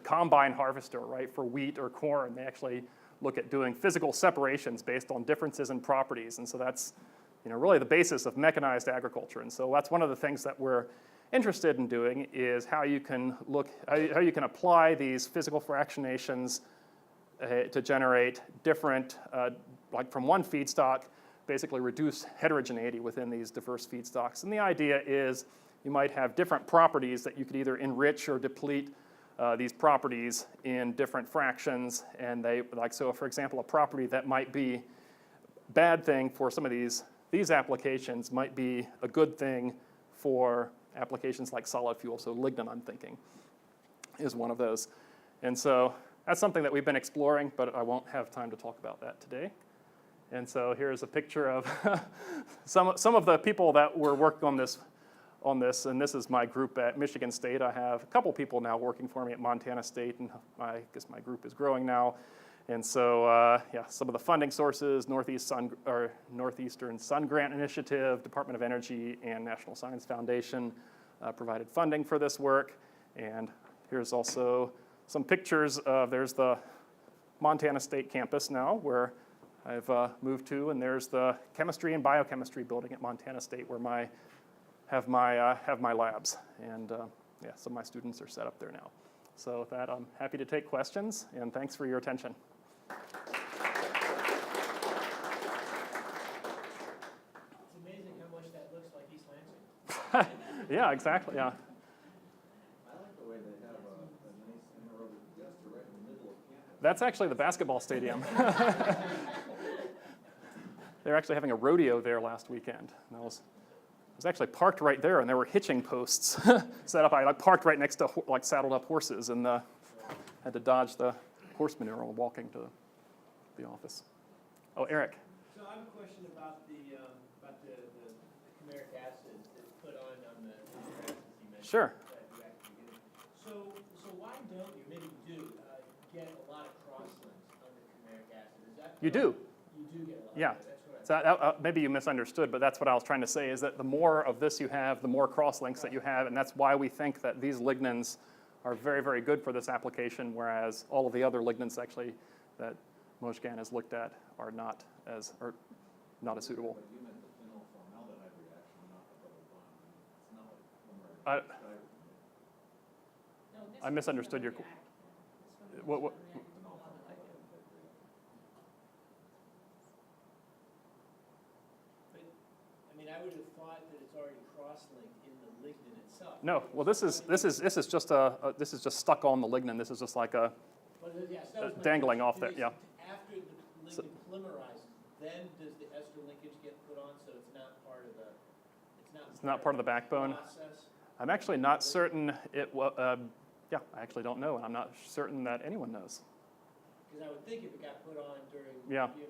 combine harvester, right, for wheat or corn. They actually look at doing physical separations based on differences in properties. And so that's really the basis of mechanized agriculture. And so that's one of the things that we're interested in doing, is how you can apply these physical fractionations to generate different, like from one feedstock, basically reduce heterogeneity within these diverse feedstocks. And the idea is you might have different properties that you could either enrich or deplete these properties in different fractions. And so for example, a property that might be bad thing for some of these applications might be a good thing for applications like solid fuel. So lignin, I'm thinking, is one of those. And so that's something that we've been exploring, but I won't have time to talk about that today. And so here's a picture of some of the people that were working on this, and this is my group at Michigan State. I have a couple people now working for me at Montana State, and I guess my group is growing now. And so, yeah, some of the funding sources: Northeastern Sun Grant Initiative, Department of Energy, and National Science Foundation provided funding for this work. And here's also some pictures of, there's the Montana State campus now, where I've moved to, and there's the chemistry and biochemistry building at Montana State, where I have my labs, and yeah, some of my students are set up there now. So with that, I'm happy to take questions, and thanks for your attention. It's amazing how much that looks like East Lansing. Yeah, exactly. Yeah. I like the way they have a nice anaerobic digester right in the middle of campus. That's actually the basketball stadium. They're actually having a rodeo there last weekend. And I was actually parked right there, and there were hitching posts set up. I parked right next to saddled up horses, and had to dodge the horse manure while walking to the office. Oh, Eric. So I have a question about the chimeric acid that's put on the acids you mentioned. Sure. That you actually get. So why don't you, maybe you do, get a lot of cross-links on the chimeric acid? Is that You do. You do get a lot. Yeah. Of that. That's what So maybe you misunderstood, but that's what I was trying to say, is that the more of this you have, the more cross-links that you have, and that's why we think that these lignins are very, very good for this application, whereas all of the other lignins actually that Mojgan has looked at are not as suitable. But you meant the phenol-formaldehyde reaction, not the double bond. It's not like when we're I misunderstood your. What? I mean, I would have thought that it's already cross-linked in the lignin itself. No. Well, this is just stuck on the lignin. This is just like a dangling off there. Yeah. After the lignin polymerizes, then does the ester linkage get put on, so it's not part of the. It's not part of the backbone. Process? I'm actually not certain it. Yeah, I actually don't know, and I'm not certain that anyone knows. Because I would think if it got put on during the radical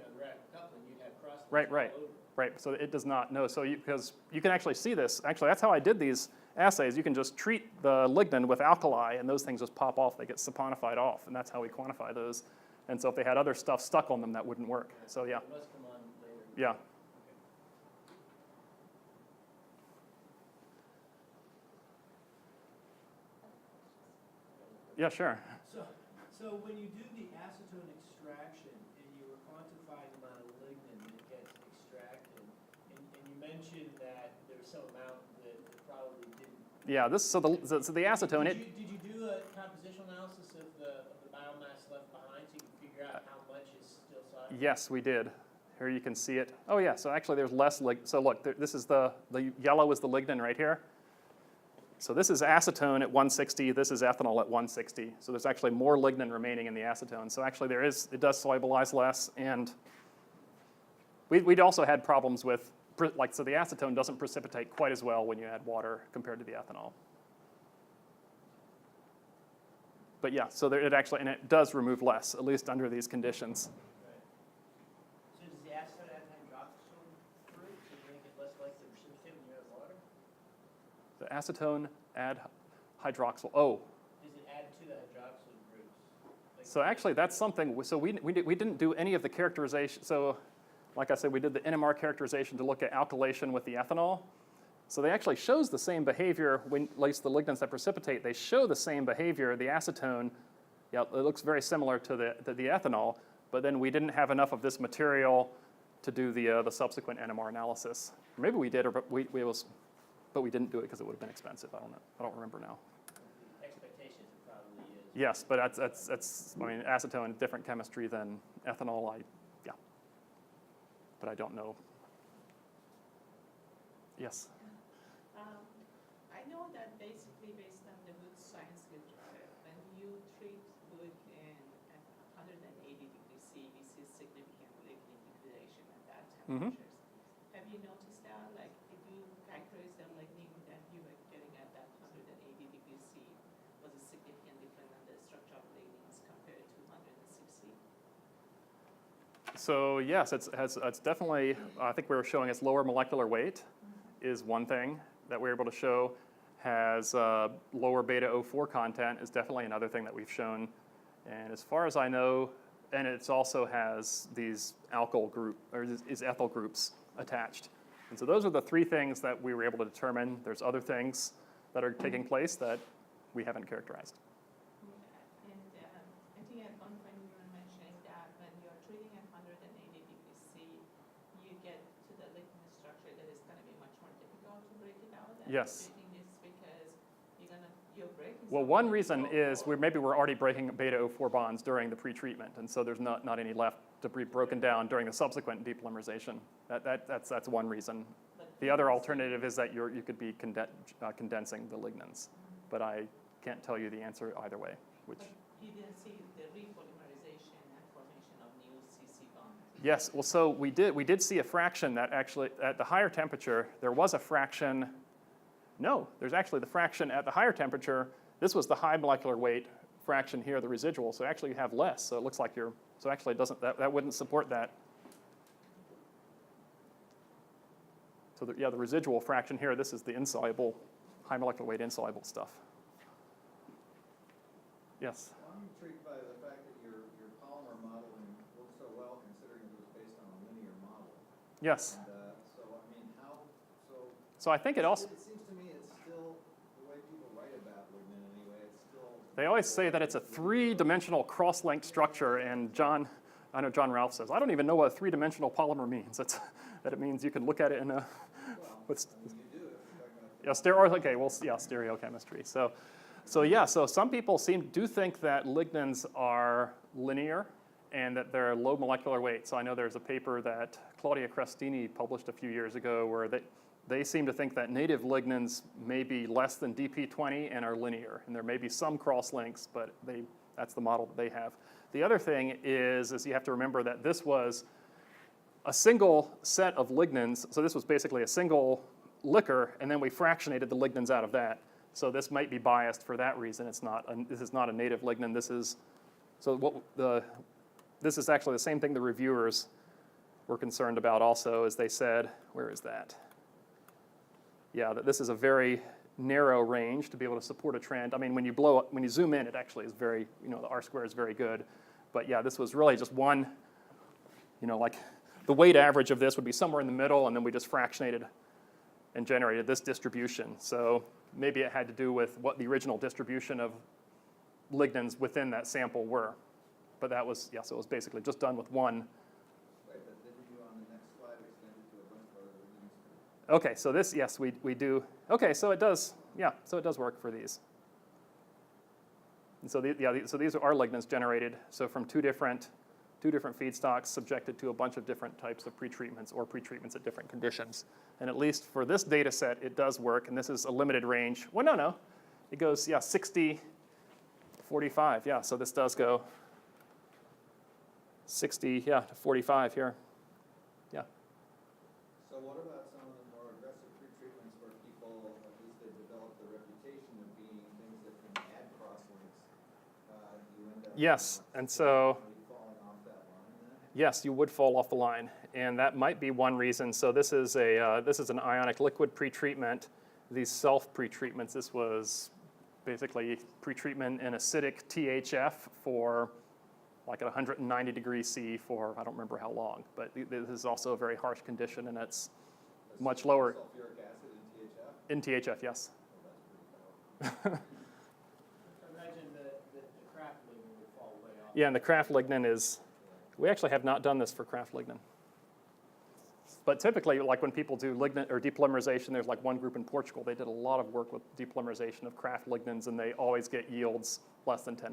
coupling, you'd have cross-links Right. all over. Right, so it does not know. So because you can actually see this. Actually, that's how I did these assays. You can just treat the lignin with alkali, and those things just pop off. They get saponified off, and that's how we quantify those. And so if they had other stuff stuck on them, that wouldn't work. So yeah. It must come on later. Yeah. Yeah, sure. So when you do the acetone extraction and you were quantifying the amount of lignin that gets extracted, and you mentioned that there's some amount that probably didn't. Yeah. So the acetone. Did you do a compositional analysis of the biomass left behind so you can figure out how much is still soluble? Yes, we did. Here you can see it. Oh yeah. So actually, there's less So look, this is the yellow is the lignin right here. So this is acetone at 160, this is ethanol at 160. So there's actually more lignin remaining in the acetone. So actually it does solubilize less, and we'd also had problems with, so the acetone doesn't precipitate quite as well when you add water compared to the ethanol. But yeah, so and it does remove less, at least under these conditions. Right. So does the acetone add hydroxyl group to make it less likely to precipitate when you add water? The acetone add hydroxyl. Oh. Does it add to the hydroxyl groups? So actually, that's something. So we didn't do any of the characterization. So, like I said, we did the NMR characterization to look at alkylation with the ethanol. So they actually shows the same behavior when, at least the lignins that precipitate. They show the same behavior. The acetone, yeah, it looks very similar to the ethanol. But then we didn't have enough of this material to do the subsequent NMR analysis. Maybe we did, but we didn't do it because it would have been expensive. I don't remember now. Expectations it probably is. Yes, but that's I mean, acetone, different chemistry than ethanol. Yeah. But I don't know Yes. I know that basically based on the wood science literature, when you treat wood at 180 degrees C, we see significant lignin degradation at that Mhm. temperatures. Have you noticed that? Like, did you characterize the lignin that you were getting at that 180 degrees C was a significant difference in the structure of lignins compared to 160? So yes, it's definitely, I think we were showing its lower molecular weight is one thing that we're able to show. Has lower beta O4 content is definitely another thing that we've shown. And as far as I know, and it also has these alkyl group, or these ethyl groups attached. And so those are the three things that we were able to determine. There's other things that are taking place that we haven't characterized. And I think at one point you were mentioning that when you're treating at 180 degrees C, you get to the lignin structure that is going to be much more difficult to break it out. And Yes. do you think it's because you're breaking? Well, one reason is maybe we're already breaking beta O4 bonds during the pretreatment, and so there's not any left to be broken down during the subsequent depolymerization. That's one reason. The other alternative is that you could be condensing the lignans, but I can't tell you the answer either way. Which But you didn't see the repolymerization and formation of new CC bonds. yes, well, so we did see a fraction that actually at the higher temperature there was a fraction. No, there's actually the fraction at the higher temperature. This was the high molecular weight fraction here, the residual. So actually you have less. So it looks like so actually it doesn't, that wouldn't support that. So the residual fraction here, this is the insoluble, high molecular weight insoluble stuff. Yes? I'm intrigued by the fact that your polymer modeling worked so well considering it was based on a linear model. Yes. And so, I mean, So I think it also, it seems to me it's still, the way people write about lignin anyway, it's still. they always say that it's a three-dimensional cross-linked structure, and I know John Ralph says, I don't even know what a three-dimensional polymer means. That it means you can look at it in a, with, You do, if you're talking about. stereochemistry. So some people do think that lignins are linear and that they're low molecular weight. So I know there's a paper that Claudia Crestini published a few years ago where they seem to think that native lignins may be less than DP20 and are linear. And there may be some cross links, but that's the model that they have. The other thing is you have to remember that this was a single set of lignins. So this was basically a single liquor, and then we fractionated the lignins out of that. So this might be biased for that reason. This is not a native lignin. This is actually the same thing the reviewers were concerned about also, as they said, where is that? Yeah, that this is a very narrow range to be able to support a trend. I mean, when you zoom in, it actually is very, the R-square is very good. But yeah, this was really just one, like the weight average of this would be somewhere in the middle, and then we just fractionated and generated this distribution. So maybe it had to do with what the original distribution of lignins within that sample were. But that was, so it was basically just done with one. Right, but didn't you on the next slide extend it to a bunch of other lignins too? Okay, so this, yes, we do. Okay, so it does, so it does work for these. And so so these are lignins generated. So from two different feedstocks subjected to a bunch of different types of pretreatments or pretreatments at different conditions. And at least for this data set, it does work. And this is a limited range. Well, no. It goes, 60, 45. Yeah, so this does go 60, to 45 here. Yeah. So what about some of the more aggressive pretreatments where people, at least they've developed the reputation of being things that can add crosslinks? You end up Yes, and so falling off that line then? yes, you would fall off the line, and that might be one reason. So this is an ionic liquid pretreatment. These self pretreatments. This was basically pretreatment in acidic THF for like at 190 degrees C for I don't remember how long, but this is also a very harsh condition, and it's much lower. Sulfuric acid In THF, yes. Oh, that's pretty powerful. Imagine the craft lignin would fall way off. Yeah, and the craft lignin is, we actually have not done this for craft lignin. But typically, like when people do lignin or depolymerization, there's like one group in Portugal, they did a lot of work with depolymerization of craft lignins, and they always get yields less than 10%. Well,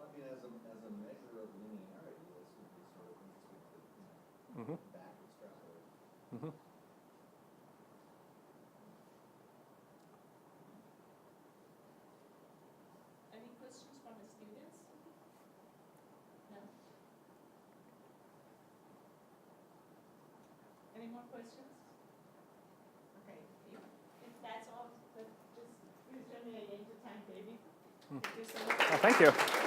I mean, as a measure of linearity, this would be sort of interesting to back extrapolate. questions? Okay, if that's all, just please join me again to thank David. Thank you so much. Well, thank you.